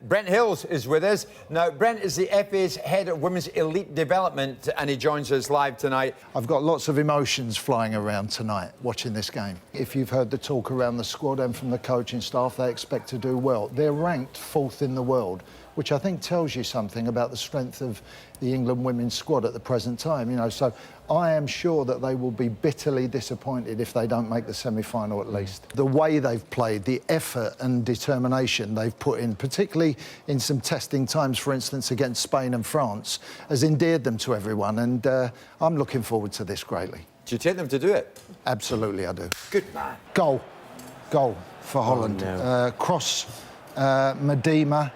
Brent Hills is with us. Now, Brent is the FA's head of women's elite development, and he joins us live tonight. I've got lots of emotions flying around tonight watching this game. If you've heard the talk around the squad and from the coaching staff, they expect to do well. They're ranked 4th in the world, which I think tells you something about the strength of the England women's squad at the present time. You know, so I am sure that they will be bitterly disappointed if they don't make the semi-final at least. The way they've played, the effort and determination they've put in, particularly in some testing times, for instance, against Spain and France, has endeared them to everyone, and I'm looking forward to this greatly. Do you take them to do it? Absolutely, I do. Good man. Goal for Holland. Oh, no. Cross, Medema.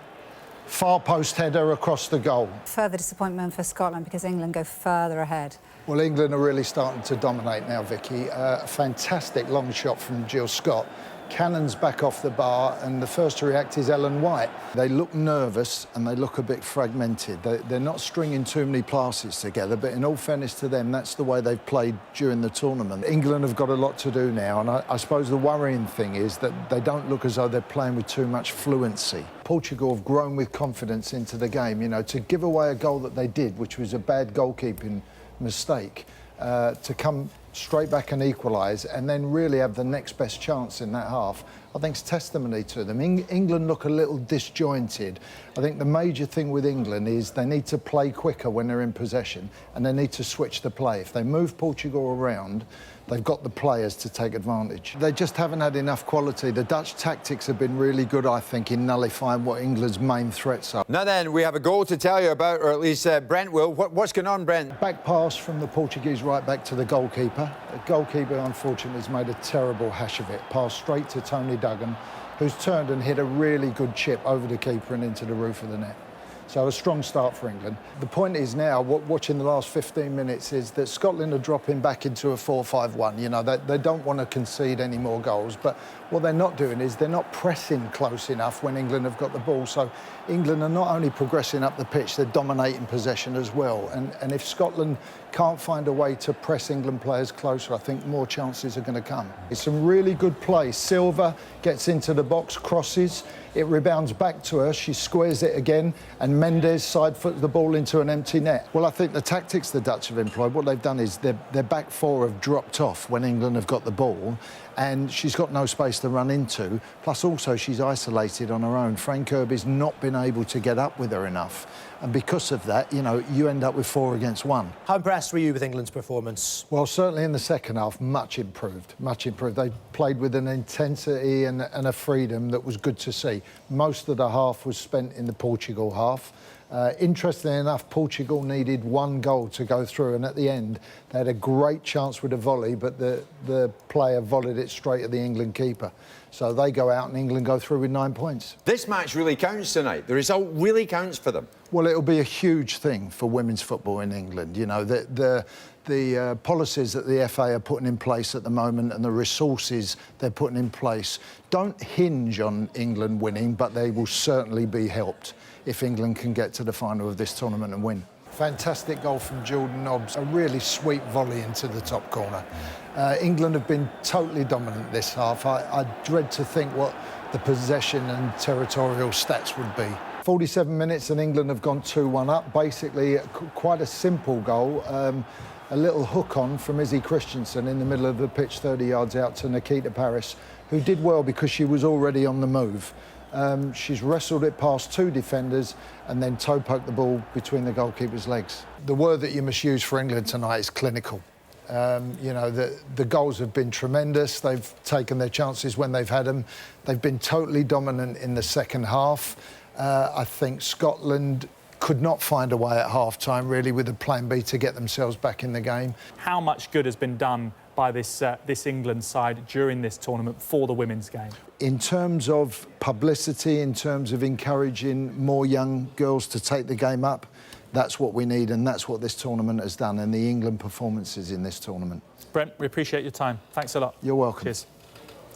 Far post header across the goal. Further disappointment for Scotland because England go further ahead. Well, England are really starting to dominate now, Vicky. A fantastic long shot from Jill Scott. Cannons back off the bar, and the first to react is Ellen White. They look nervous and they look a bit fragmented. They're not stringing too many passes together, but in all fairness to them, that's the way they've played during the tournament. England have got a lot to do now, and I suppose the worrying thing is that they don't look as though they're playing with too much fluency. Portugal have grown with confidence into the game, you know, to give away a goal that they did, which was a bad goalkeeping mistake, to come straight back and equalise and then really have the next best chance in that half, I think it's testimony to them. England look a little disjointed. I think the major thing with England is they need to play quicker when they're in possession, and they need to switch the play. If they move Portugal around, they've got the players to take advantage. They just haven't had enough quality. The Dutch tactics have been really good, I think, in nullifying what England's main threats are. Now then, we have a goal to tell you about, or at least Brent will. What's going on, Brent? Back pass from the Portuguese right back to the goalkeeper. The goalkeeper, unfortunately, has made a terrible hash of it. Pass straight to Tony Duggan, who's turned and hit a really good chip over the keeper and into the roof of the net. So a strong start for England. The point is now, watching the last 15 minutes, is that Scotland are dropping back into a 4-5-1. You know, they don't want to concede any more goals, but what they're not doing is they're not pressing close enough when England have got the ball. So England are not only progressing up the pitch, they're dominating possession as well. And if Scotland can't find a way to press England players closer, I think more chances are going to come. It's some really good play. Silva gets into the box, crosses, it rebounds back to her, she squares it again, and Mendes side-foots the ball into an empty net. Well, I think the tactics the Dutch have employed, what they've done is their back four have dropped off when England have got the ball, and she's got no space to run into, plus also she's isolated on her own. Frank Kirby's not been able to get up with her enough, and because of that, you know, you end up with 4 against 1. How impressed were you with England's performance? Well, certainly in the second half, much improved, much improved. They played with an intensity and a freedom that was good to see. Most of the half was spent in the Portugal half. Interestingly enough, Portugal needed 1 goal to go through, and at the end they had a great chance with a volley, but the player volleyed it straight at the England keeper. So they go out and England go through with 9 points. This match really counts tonight. The result really counts for them. Well, it'll be a huge thing for women's football in England. You know, the policies that the FA are putting in place at the moment and the resources they're putting in place don't hinge on England winning, but they will certainly be helped if England can get to the final of this tournament and win. Fantastic goal from Jordan Nobbs, a really sweet volley into the top corner. England have been totally dominant this half. I dread to think what the possession and territorial stats would be. 47 minutes and England have gone 2-1 up. Basically, quite a simple goal. A little hook on from Izzy Christensen in the middle of the pitch, 30 yards out to Nikita Paris, who did well because she was already on the move. She's wrestled it past 2 defenders and then toe-poked the ball between the goalkeeper's legs. The word that you must use for England tonight is clinical. You know, the goals have been tremendous. They've taken their chances when they've had them. They've been totally dominant in the second half. I think Scotland could not find a way at half-time, really, with a plan B to get themselves back in the game. How much good has been done by this England side during this tournament for the women's game? In terms of publicity, in terms of encouraging more young girls to take the game up, that's what we need, and that's what this tournament has done, and the England performances in this tournament. Brent, we appreciate your time. Thanks a lot. You're welcome. Cheers.